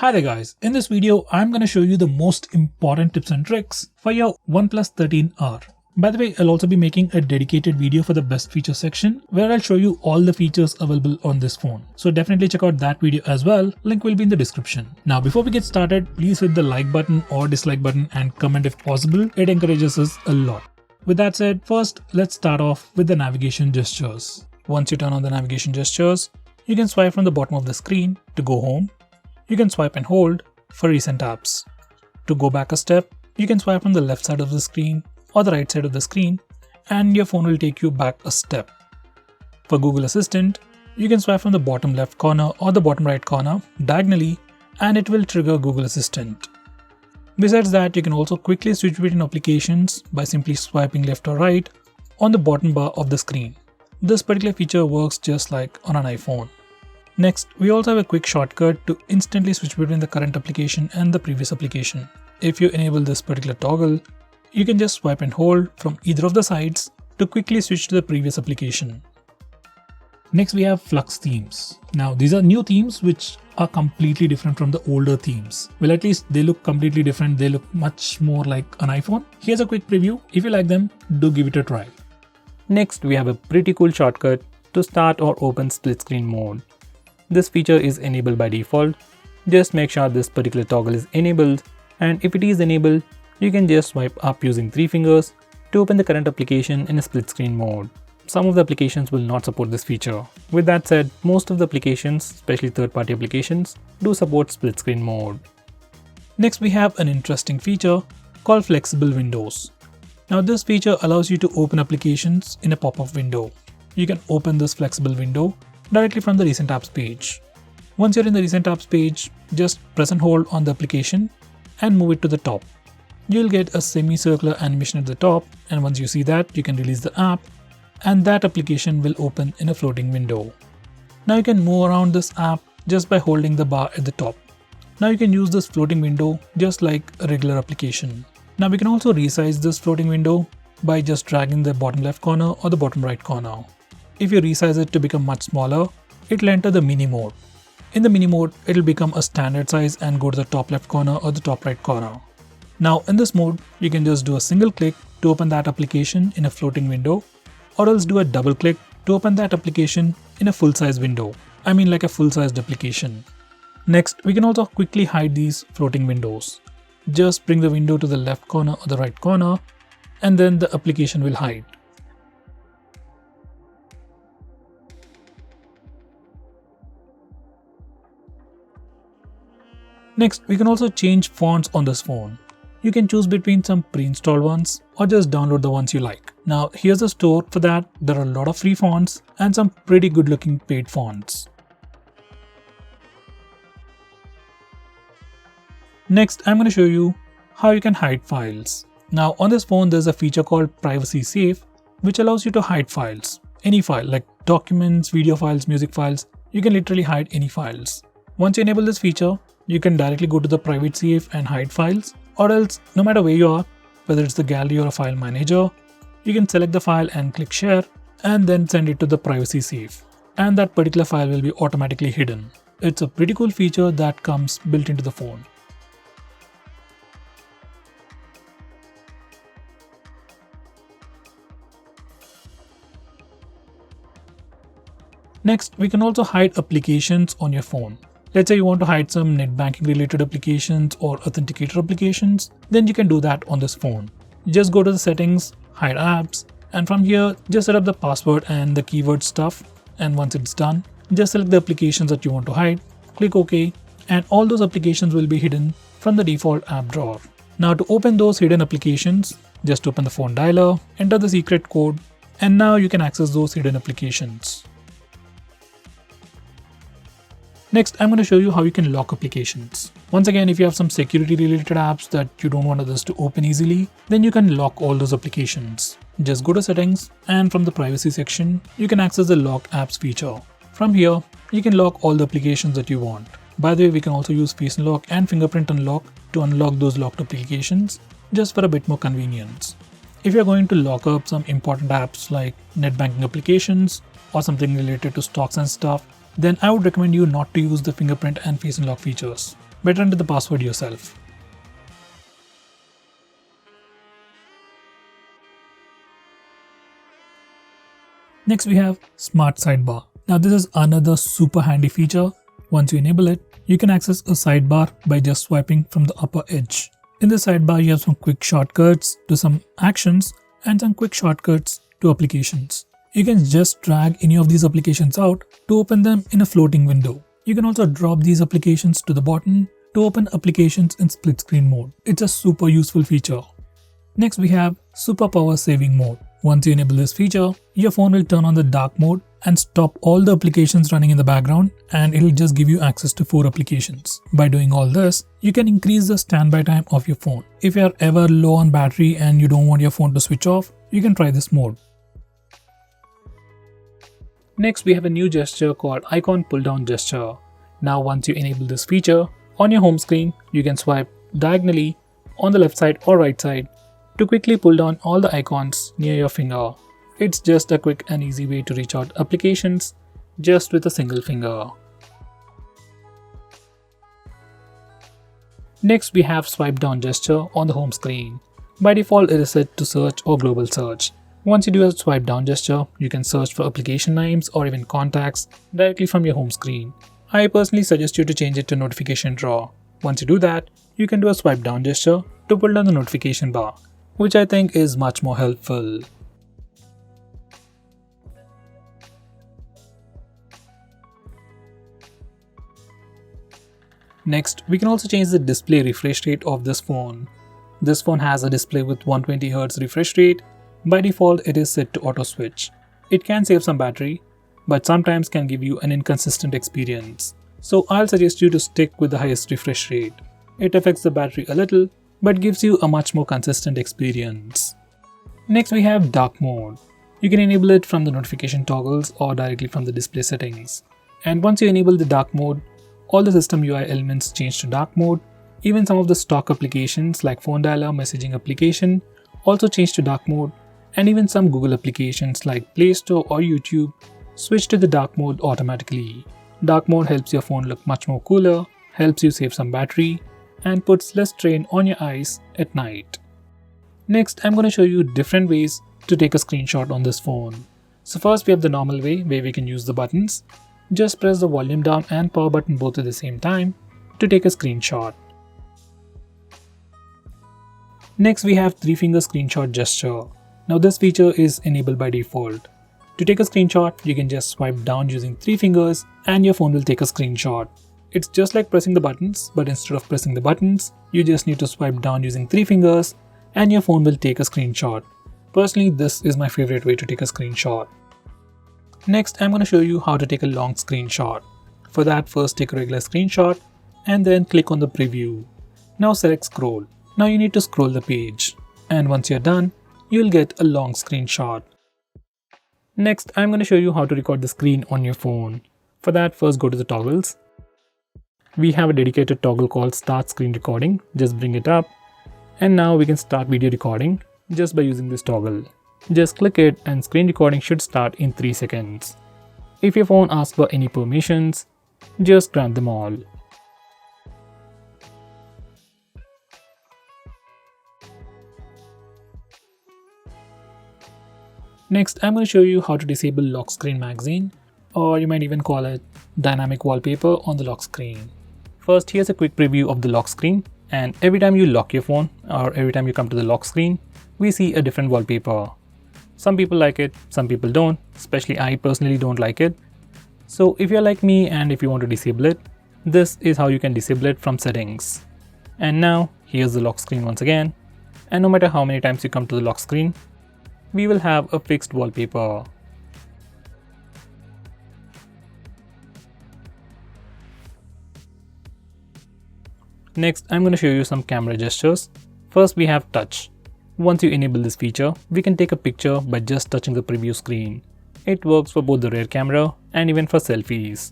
Hi there guys, in this video I'm going to show you the most important tips and tricks for your OnePlus 13R. By the way, I'll also be making a dedicated video for the best feature section where I'll show you all the features available on this phone. So definitely check out that video as well, link will be in the description. Now before we get started, please hit the like button or dislike button and comment if possible, it encourages us a lot. With that said, first let's start off with the navigation gestures. Once you turn on the navigation gestures, you can swipe from the bottom of the screen to go home. You can swipe and hold for recent apps. To go back a step, you can swipe from the left side of the screen or the right side of the screen and your phone will take you back a step. For Google Assistant, you can swipe from the bottom left corner or the bottom right corner diagonally and it will trigger Google Assistant. Besides that, you can also quickly switch between applications by simply swiping left or right on the bottom bar of the screen. This particular feature works just like on an iPhone. Next, we also have a quick shortcut to instantly switch between the current application and the previous application. If you enable this particular toggle, you can just swipe and hold from either of the sides to quickly switch to the previous application. Next, we have Flux themes. Now, these are new themes which are completely different from the older themes. Well, at least they look completely different. They look much more like an iPhone. Here's a quick preview. If you like them, do give it a try. Next, we have a pretty cool shortcut to start or open split screen mode. This feature is enabled by default. Just make sure this particular toggle is enabled, and if it is enabled, you can just swipe up using 3 fingers to open the current application in a split screen mode. Some of the applications will not support this feature. With that said, most of the applications, especially third-party applications, do support split screen mode. Next, we have an interesting feature called flexible windows. Now this feature allows you to open applications in a pop-up window. You can open this flexible window directly from the recent apps page. Once you're in the recent apps page, just press and hold on the application and move it to the top. You'll get a semicircular animation at the top, and once you see that, you can release the app and that application will open in a floating window. Now you can move around this app just by holding the bar at the top. Now you can use this floating window just like a regular application. Now we can also resize this floating window by just dragging the bottom left corner or the bottom right corner. If you resize it to become much smaller, it will enter the mini mode. In the mini mode, it will become a standard size and go to the top left corner or the top right corner. Now in this mode, you can just do a single click to open that application in a floating window, or else do a double click to open that application in a full size window. I mean like a full sized application. Next, we can also quickly hide these floating windows. Just bring the window to the left corner or the right corner and then the application will hide. Next, we can also change fonts on this phone. You can choose between some pre-installed ones or just download the ones you like. Now here's the store for that. There are a lot of free fonts and some pretty good looking paid fonts. Next, I'm going to show you how you can hide files. Now on this phone, there's a feature called Privacy Safe, which allows you to hide files. Any file like documents, video files, music files, you can literally hide any files. Once you enable this feature, you can directly go to the Private Safe and hide files, or else no matter where you are, whether it's the gallery or a file manager, you can select the file and click share and then send it to the Privacy Safe, and that particular file will be automatically hidden. It's a pretty cool feature that comes built into the phone. Next, we can also hide applications on your phone. Let's say you want to hide some net banking related applications or authenticator applications, then you can do that on this phone. You just go to the settings, hide apps, and from here just set up the password and the keyword stuff, and once it's done, just select the applications that you want to hide, click OK, and all those applications will be hidden from the default app drawer. Now to open those hidden applications, just open the phone dialer, enter the secret code, and now you can access those hidden applications. Next, I'm going to show you how you can lock applications. Once again, if you have some security related apps that you don't want others to open easily, then you can lock all those applications. Just go to settings, and from the privacy section, you can access the lock apps feature. From here, you can lock all the applications that you want. By the way, we can also use face unlock and fingerprint unlock to unlock those locked applications, just for a bit more convenience. If you're going to lock up some important apps like net banking applications or something related to stocks and stuff, then I would recommend you not to use the fingerprint and face unlock features. better enter the password yourself. Next we have Smart Sidebar. Now this is another super handy feature. Once you enable it, you can access a sidebar by just swiping from the upper edge. In the sidebar you have some quick shortcuts to some actions and some quick shortcuts to applications. You can just drag any of these applications out to open them in a floating window. You can also drop these applications to the bottom to open applications in split screen mode. It's a super useful feature. Next we have Super Power Saving Mode. Once you enable this feature, your phone will turn on the dark mode and stop all the applications running in the background, and it'll just give you access to 4 applications. By doing all this, you can increase the standby time of your phone. If you're ever low on battery and you don't want your phone to switch off, you can try this mode. Next we have a new gesture called Icon Pull Down Gesture. Now once you enable this feature, on your home screen, you can swipe diagonally on the left side or right side to quickly pull down all the icons near your finger. It's just a quick and easy way to reach out applications just with a single finger. Next we have Swipe Down Gesture on the home screen. By default it is set to search or global search. Once you do a swipe down gesture, you can search for application names or even contacts directly from your home screen. I personally suggest you to change it to notification drawer. Once you do that, you can do a swipe down gesture to pull down the notification bar, which I think is much more helpful. Next, we can also change the display refresh rate of this phone. This phone has a display with 120Hz refresh rate. By default, it is set to auto switch. It can save some battery, but sometimes can give you an inconsistent experience. So I'll suggest you to stick with the highest refresh rate. It affects the battery a little, but gives you a much more consistent experience. Next we have dark mode. You can enable it from the notification toggles or directly from the display settings. And once you enable the dark mode, all the system UI elements change to dark mode. Even some of the stock applications like phone dialer, messaging application also change to dark mode, and even some Google applications like Play Store or YouTube switch to the dark mode automatically. Dark mode helps your phone look much more cooler, helps you save some battery, and puts less strain on your eyes at night. Next, I'm going to show you different ways to take a screenshot on this phone. So first we have the normal way where we can use the buttons. Just press the volume down and power button both at the same time to take a screenshot. Next we have 3-finger screenshot gesture. Now this feature is enabled by default. To take a screenshot, you can just swipe down using 3 fingers and your phone will take a screenshot. It's just like pressing the buttons, but instead of pressing the buttons, you just need to swipe down using 3 fingers and your phone will take a screenshot. Personally, this is my favorite way to take a screenshot. Next, I'm going to show you how to take a long screenshot. For that, first take a regular screenshot and then click on the preview. Now select scroll. Now you need to scroll the page. And once you're done, you'll get a long screenshot. Next, I'm going to show you how to record the screen on your phone. For that, first go to the toggles. We have a dedicated toggle called Start Screen Recording. Just bring it up. And now we can start video recording just by using this toggle. Just click it and screen recording should start in 3 seconds. If your phone asks for any permissions, just grant them all. Next, I'm going to show you how to disable lock screen magazine, or you might even call it dynamic wallpaper on the lock screen. First, here's a quick preview of the lock screen, and every time you lock your phone or every time you come to the lock screen, we see a different wallpaper. Some people like it, some people don't, especially I personally don't like it. So if you're like me and if you want to disable it, this is how you can disable it from settings. And now, here's the lock screen once again, and no matter how many times you come to the lock screen, we will have a fixed wallpaper. Next, I'm going to show you some camera gestures. First, we have touch. Once you enable this feature, we can take a picture by just touching the preview screen. It works for both the rear camera and even for selfies.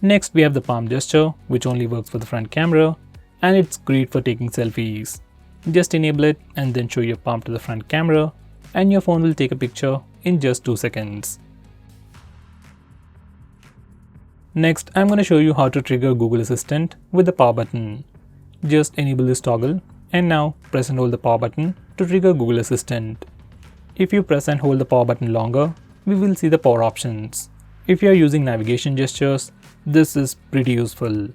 Next, we have the palm gesture, which only works for the front camera, and it's great for taking selfies. Just enable it and then show your palm to the front camera, and your phone will take a picture in just 2 seconds. Next, I'm going to show you how to trigger Google Assistant with the power button. Just enable this toggle and now press and hold the power button to trigger Google Assistant. If you press and hold the power button longer, we will see the power options. If you are using navigation gestures, this is pretty useful.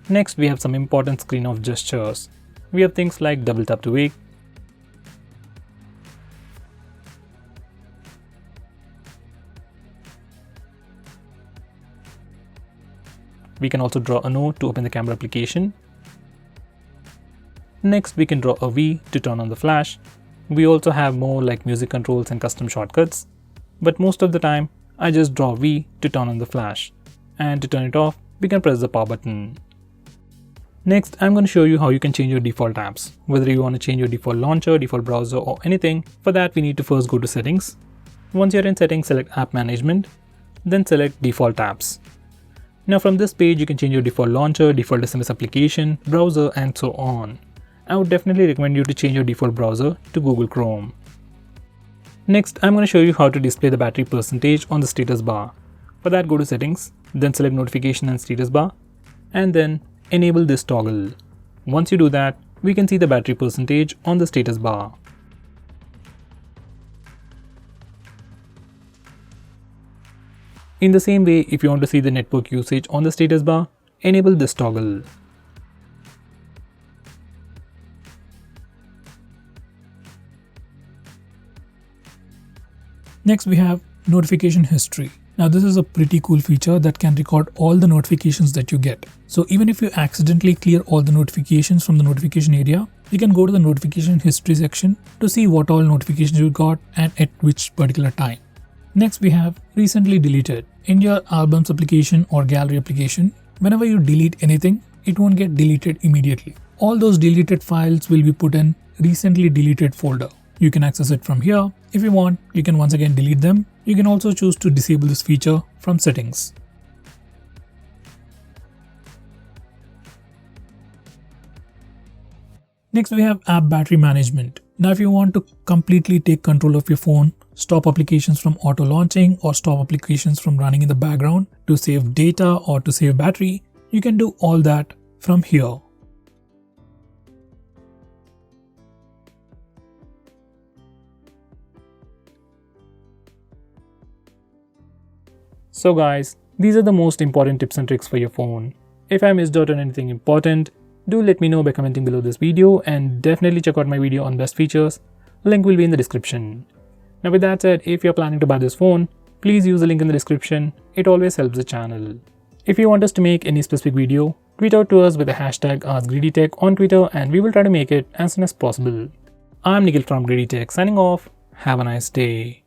Next, we have some important screen off gestures. We have things like double tap to wake, we can also draw a note to open the camera application. Next, we can draw a V to turn on the flash. We also have more like music controls and custom shortcuts, but most of the time I just draw V to turn on the flash, and to turn it off we can press the power button. Next, I'm going to show you how you can change your default apps. Whether you want to change your default launcher, default browser or anything, for that we need to first go to settings. Once you're in settings, select app management, then select default apps. Now from this page you can change your default launcher, default SMS application, browser and so on. I would definitely recommend you to change your default browser to Google Chrome. Next, I'm going to show you how to display the battery percentage on the status bar. For that, go to settings, then select notification and status bar, and then enable this toggle. Once you do that, we can see the battery percentage on the status bar. In the same way, if you want to see the network usage on the status bar, enable this toggle. Next, we have notification history. Now this is a pretty cool feature that can record all the notifications that you get. So even if you accidentally clear all the notifications from the notification area, you can go to the notification history section to see what all notifications you got and at which particular time. Next, we have recently deleted. In your albums application or gallery application, whenever you delete anything, it won't get deleted immediately. All those deleted files will be put in recently deleted folder. You can access it from here. If you want, you can once again delete them. You can also choose to disable this feature from settings. Next, we have app battery management. Now if you want to completely take control of your phone, stop applications from auto launching or stop applications from running in the background to save data or to save battery, you can do all that from here. So guys, these are the most important tips and tricks for your phone. If I missed out on anything important, do let me know by commenting below this video, and definitely check out my video on best features. Link will be in the description. Now with that said, if you're planning to buy this phone, please use the link in the description. It always helps the channel. If you want us to make any specific video, tweet out to us with the hashtag #greedytech on Twitter and we will try to make it as soon as possible. I'm Nikhil from greedytech signing off. Have a nice day.